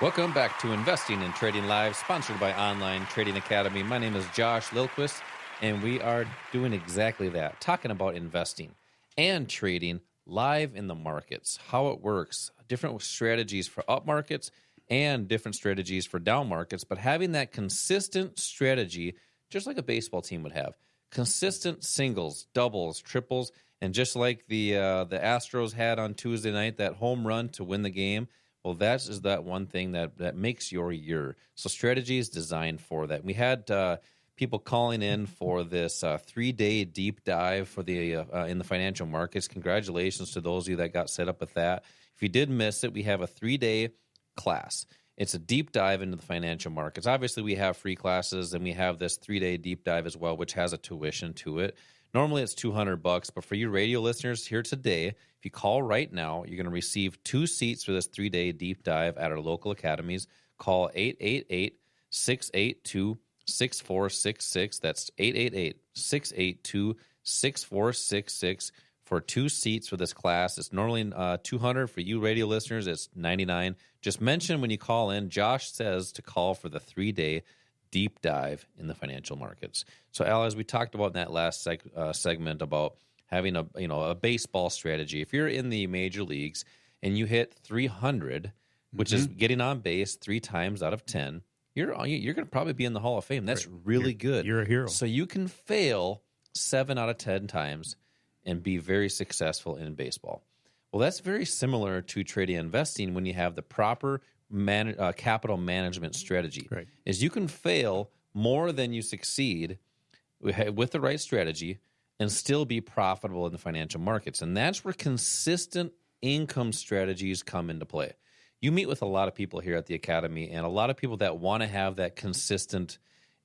Welcome back to Investing and Trading Live, sponsored by Online Trading Academy. My name is Josh Lilquist, and we are doing exactly that, talking about investing and trading live in the markets, how it works, different strategies for up markets and different strategies for down markets, but having that consistent strategy, just like a baseball team would have, consistent singles, doubles, triples, and just like the Astros had on Tuesday night, that home run to win the game. Well, that is that one thing that makes your year. So strategy is designed for that. We had people calling in for this 3-day deep dive for the in the financial markets. Congratulations to those of you that got set up with that. If you did miss it, we have a 3-day class. It's a deep dive into the financial markets. Obviously, we have free classes, and we have this 3-day deep dive as well, which has a tuition to it. Normally, it's $200, but for you radio listeners here today, if you call right now, you're going to receive 2 seats for this 3-day deep dive at our local academies. Call 888-682-6466. That's 888-682-6466 for 2 seats for this class. It's normally $200 for you radio listeners. It's $99. Just mention when you call in, Josh says to call for the 3-day deep dive in the financial markets. So, Al, as we talked about in that last segment about having a baseball strategy, if you're in the major leagues and you hit 300, which is getting on base 3 times out of 10, you're going to probably be in the Hall of Fame. That's really good. You're a hero. So you can fail 7 out of 10 times and be very successful in baseball. Well, that's very similar to trading and investing when you have the proper capital management strategy. Right. Is you can fail more than you succeed with the right strategy and still be profitable in the financial markets. And that's where consistent income strategies come into play. You meet with a lot of people here at the Academy and a lot of people that want to have that consistent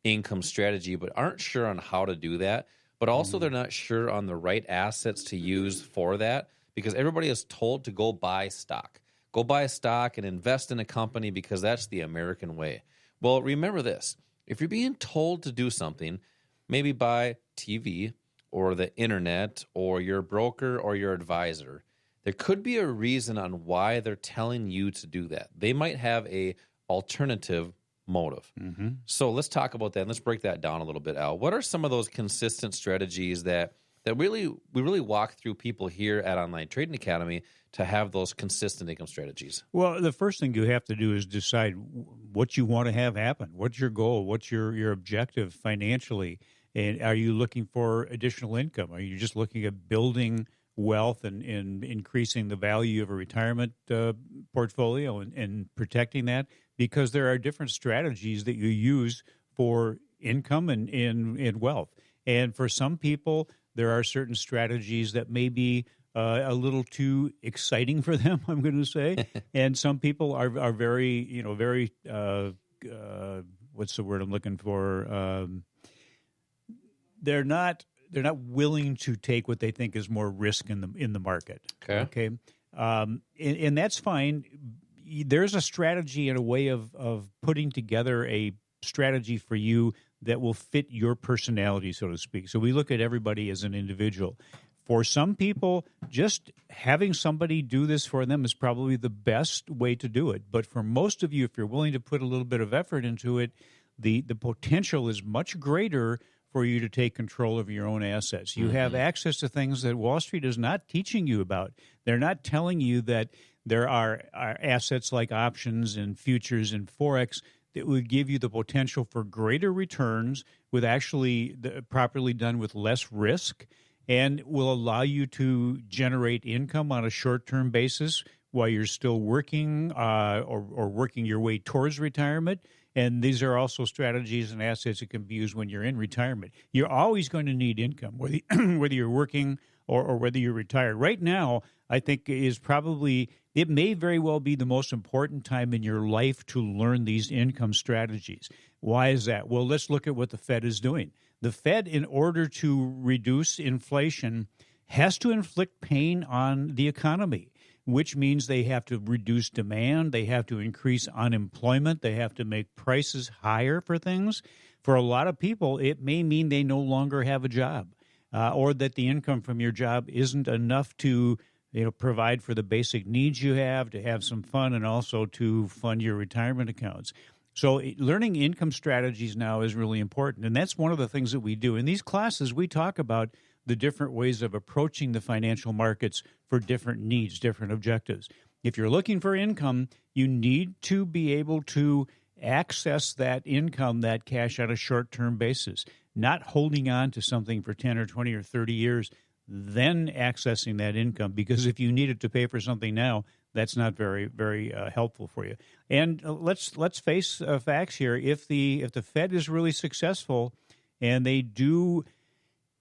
income strategy but aren't sure on how to do that, but also they're not sure on the right assets to use for that because everybody is told to go buy stock. Go buy a stock and invest in a company because that's the American way. Well, remember this. If you're being told to do something, maybe buy TV or the internet or your broker or your advisor, there could be a reason on why they're telling you to do that. They might have a alternative motive. So let's talk about that and let's break that down a little bit, Al. What are some of those consistent strategies that we really walk through people here at Online Trading Academy to have those consistent income strategies? Well, the first thing you have to do is decide what you want to have happen. What's your goal? What's your objective financially? And are you looking for additional income? Are you just looking at building wealth and increasing the value of a retirement portfolio and protecting that? Because there are different strategies that you use for income and wealth. And for some people, there are certain strategies that may be a little too exciting for them, I'm going to say. And some people are very, very, what's the word I'm looking for? They're not willing to take what they think is more risk in the market. Okay. And that's fine. There's a strategy and a way of putting together a strategy for you that will fit your personality, so to speak. So we look at everybody as an individual. For some people, just having somebody do this for them is probably the best way to do it. But for most of you, if you're willing to put a little bit of effort into it, the potential is much greater for you to take control of your own assets. You have access to things that Wall Street is not teaching you about. They're not telling you that there are assets like options and futures and Forex that would give you the potential for greater returns with actually properly done with less risk and will allow you to generate income on a short-term basis while you're still working or working your way towards retirement. And these are also strategies and assets that can be used when you're in retirement. You're always going to need income, whether you're working or whether you're retired. Right now, I think it may very well be the most important time in your life to learn these income strategies. Why is that? Well, let's look at what the Fed is doing. The Fed, in order to reduce inflation, has to inflict pain on the economy, which means they have to reduce demand, they have to increase unemployment, they have to make prices higher for things. For a lot of people, it may mean they no longer have a job or that the income from your job isn't enough to provide for the basic needs you have, to have some fun, and also to fund your retirement accounts. So learning income strategies now is really important, and that's one of the things that we do. In these classes, we talk about the different ways of approaching the financial markets for different needs, different objectives. If you're looking for income, you need to be able to access that income, that cash, on a short-term basis, not holding on to something for 10 or 20 or 30 years, then accessing that income, because if you need it to pay for something now, that's not very, very helpful for you. And let's face facts here. If the Fed is really successful and they do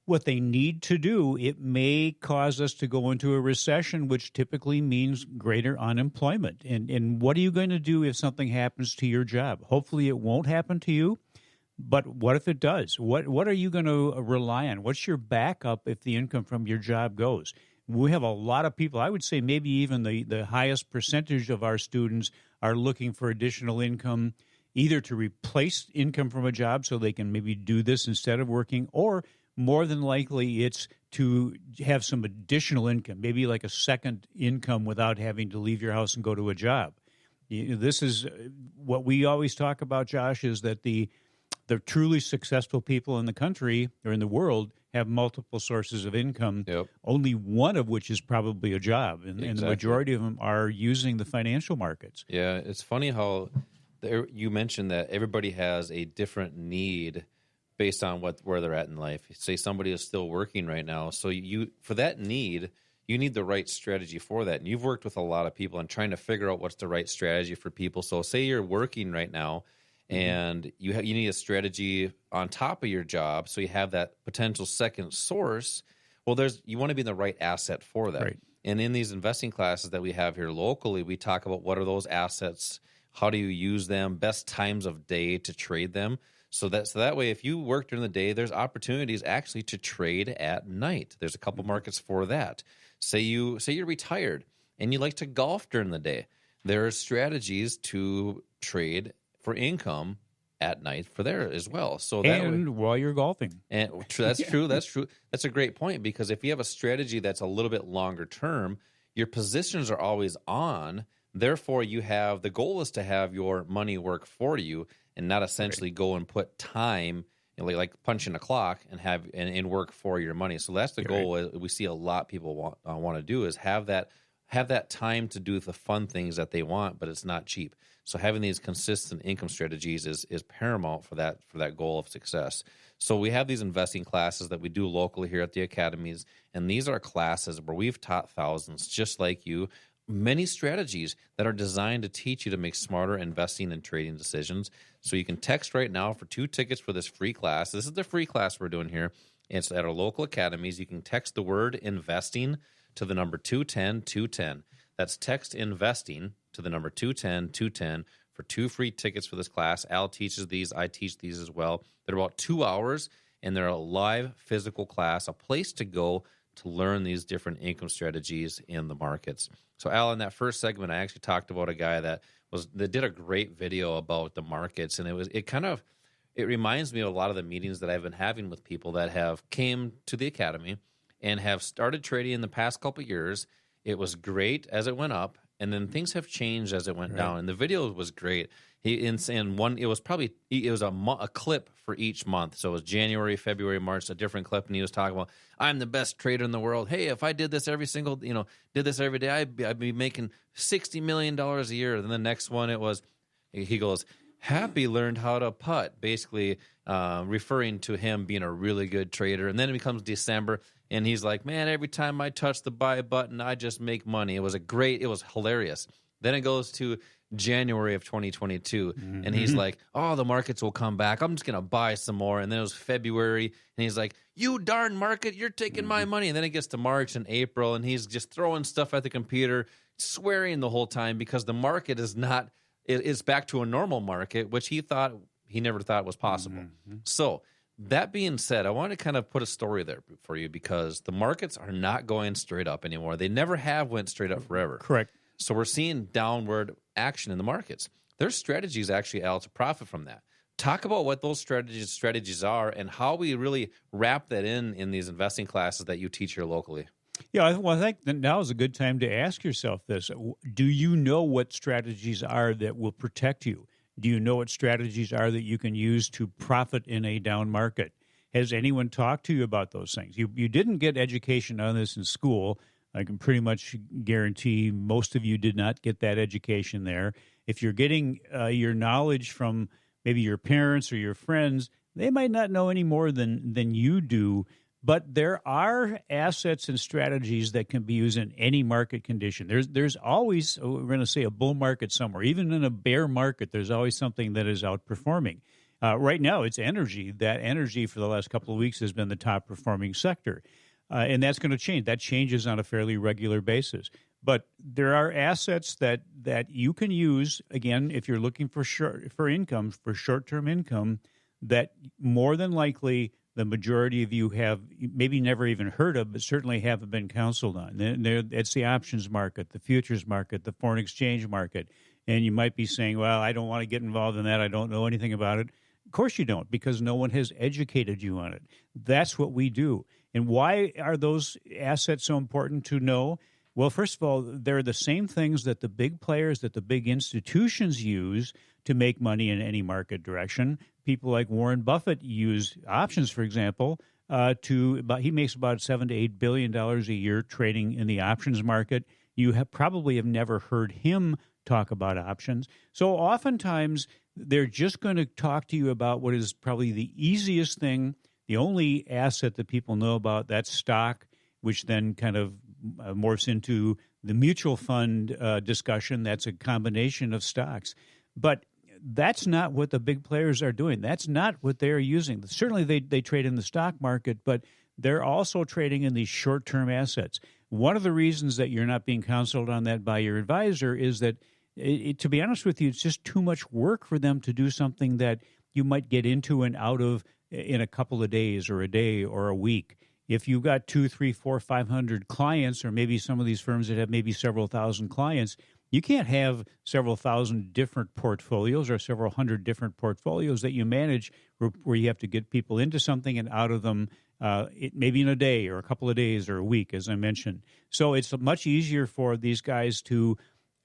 what they need to do, it may cause us to go into a recession, which typically means greater unemployment. And what are you going to do if something happens to your job? Hopefully it won't happen to you, but what if it does? What are you going to rely on? What's your backup if the income from your job goes? We have a lot of people, I would say maybe even the highest percentage of our students are looking for additional income, either to replace income from a job so they can maybe do this instead of working, or more than likely it's to have some additional income, maybe like a second income without having to leave your house and go to a job. This is what we always talk about, Josh, is that the truly successful people in the country or in the world have multiple sources of income, only one of which is probably a job. And the majority of them are using the financial markets. Yeah, it's funny how you mentioned that everybody has a different need based on where they're at in life. Say somebody is still working right now. So for that need, you need the right strategy for that. And you've worked with a lot of people and trying to figure out what's the right strategy for people. So say you're working right now, and you need a strategy on top of your job, so you have that potential second source. Well, you want to be in the right asset for that. Right. And in these investing classes that we have here locally, we talk about what are those assets, how do you use them, best times of day to trade them. So that way, if you work during the day, there's opportunities actually to trade at night. There's a couple markets for that. Say you're retired and you like to golf during the day. There are strategies to trade for income at night for there as well. So while you're golfing. And that's true. That's true. That's a great point, because if you have a strategy that's a little bit longer term, your positions are always on. Therefore, the goal is to have your money work for you and not essentially go and put time, like punching a clock and work for your money. So that's the goal. We see a lot of people want to do is have that time to do the fun things that they want, but it's not cheap. So having these consistent income strategies is paramount for that goal of success. So we have these investing classes that we do locally here at the academies, and these are classes where we've taught thousands just like you many strategies that are designed to teach you to make smarter investing and trading decisions. So you can text right now for 2 tickets for this free class. This is the free class we're doing here. It's at our local academies. You can text the word investing to the number 210-210. That's text investing to the number 210-210 for 2 free tickets for this class. Al teaches these. I teach these as well. They're about 2 hours, and they're a live physical class, a place to go to learn these different income strategies in the markets. So, Al, in that first segment, I actually talked about a guy that did a great video about the markets, and it reminds me of a lot of the meetings that I've been having with people that have came to the academy and have started trading in the past couple of years. It was great as it went up, and then things have changed as it went down. And the video was great. It was a clip for each month. So it was January, February, March, a different clip, and he was talking about, I'm the best trader in the world. Hey, if I did this every day, I'd be making $60 million a year. And then the next one, he goes, Happy learned how to putt, basically referring to him being a really good trader. And then it becomes December, and he's like, man, every time I touch the buy button, I just make money. It was hilarious. Then it goes to January of 2022, and he's like, oh, the markets will come back. I'm just going to buy some more. And then it was February, and he's like, you darn market, you're taking my money. And then it gets to March and April, and he's just throwing stuff at the computer, swearing the whole time because the market is not – it's back to a normal market, which he never thought was possible. So that being said, I want to kind of put a story there for you because the markets are not going straight up anymore. They never have went straight up forever. Correct. So we're seeing downward action in the markets. There's strategies actually, Al, to profit from that. Talk about what those strategies are and how we really wrap that in these investing classes that you teach here locally. Yeah, well, I think that now is a good time to ask yourself this. Do you know what strategies are that will protect you? Do you know what strategies are that you can use to profit in a down market? Has anyone talked to you about those things? You didn't get education on this in school. I can pretty much guarantee most of you did not get that education there. If you're getting your knowledge from maybe your parents or your friends, they might not know any more than you do. But there are assets and strategies that can be used in any market condition. There's always, we're going to say, a bull market somewhere. Even in a bear market, there's always something that is outperforming. Right now, it's energy. That energy for the last couple of weeks has been the top performing sector. And that's going to change. That changes on a fairly regular basis. But there are assets that you can use, again, if you're looking for income, for short-term income, that more than likely the majority of you have maybe never even heard of, but certainly haven't been counseled on. It's the options market, the futures market, the foreign exchange market. And you might be saying, well, I don't want to get involved in that. I don't know anything about it. Of course you don't, because no one has educated you on it. That's what we do. And why are those assets so important to know? Well, first of all, they're the same things that the big players, that the big institutions use to make money in any market direction. People like Warren Buffett use options, for example, he makes about $7 to $8 billion a year trading in the options market. You probably have never heard him talk about options. So oftentimes they're just going to talk to you about what is probably the easiest thing, the only asset that people know about, that's stock, which then kind of morphs into the mutual fund discussion. That's a combination of stocks. But that's not what the big players are doing. That's not what they're using. Certainly they trade in the stock market, but they're also trading in these short-term assets. One of the reasons that you're not being counseled on that by your advisor is that, to be honest with you, it's just too much work for them to do something that you might get into and out of in a couple of days or a day or a week. If you've got 200, 300, 400, 500 clients, or maybe some of these firms that have maybe several thousand clients, you can't have several thousand different portfolios or several hundred different portfolios that you manage where you have to get people into something and out of them maybe in a day or a couple of days or a week, as I mentioned. So it's much easier for these guys to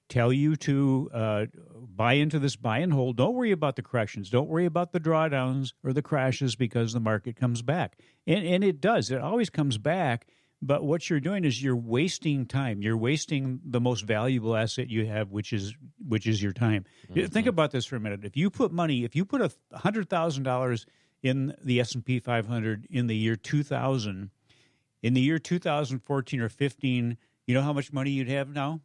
tell you to buy into this buy and hold. Don't worry about the corrections. Don't worry about the drawdowns or the crashes, because the market comes back. And it does. It always comes back. But what you're doing is you're wasting time. You're wasting the most valuable asset you have, which is your time. Mm-hmm. Think about this for a minute. If you put $100,000 in the S&P 500 in the year 2000, in the year 2014 or 15, you know how much money you'd have now?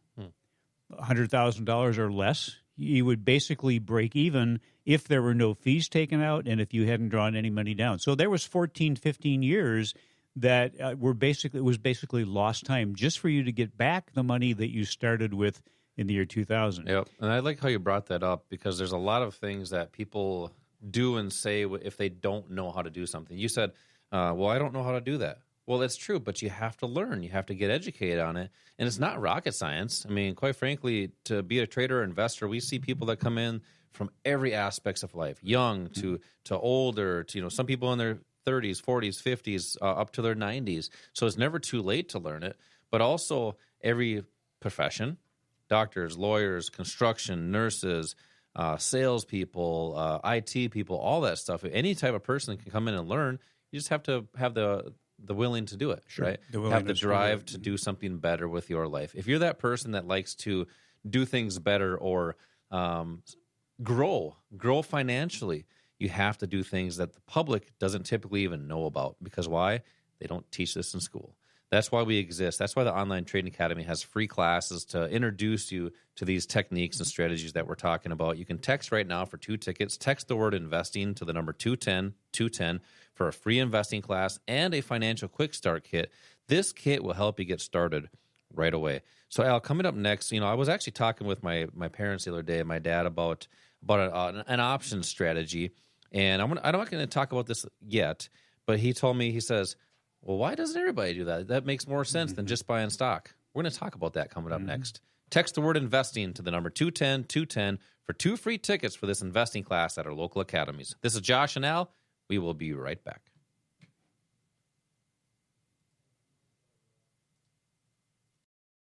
$100,000 or less. You would basically break even if there were no fees taken out and if you hadn't drawn any money down. So there was 14, 15 years that was basically lost time just for you to get back the money that you started with in the year 2000. Yep, and I like how you brought that up, because there's a lot of things that people do and say if they don't know how to do something. You said, well, I don't know how to do that. Well, that's true, but you have to learn. You have to get educated on it, and it's not rocket science. I mean, quite frankly, to be a trader or investor, we see people that come in from every aspects of life, young to older, to some people in their 30s, 40s, 50s, up to their 90s. So it's never too late to learn it. But also every profession, doctors, lawyers, construction, nurses, salespeople, IT people, all that stuff. Any type of person can come in and learn. You just have to have the willing to do it, sure. Right? Have the drive to do something better with your life. If you're that person that likes to do things better or grow financially, you have to do things that the public doesn't typically even know about. Because why? They don't teach this in school. That's why we exist. That's why the Online Trading Academy has free classes to introduce you to these techniques and strategies that we're talking about. You can text right now for 2 tickets. Text the word investing to the number 210 for a free investing class and a financial quick start kit. This kit will help you get started right away. So Al, coming up next, I was actually talking with my parents the other day, my dad, about an option strategy. And I'm not going to talk about this yet, but he told me, he says, well, why doesn't everybody do that? That makes more sense than just buying stock. We're going to talk about that coming up next. Text the word investing to the number 210 for 2 free tickets for this investing class at our local academies. This is Josh and Al. We will be right back.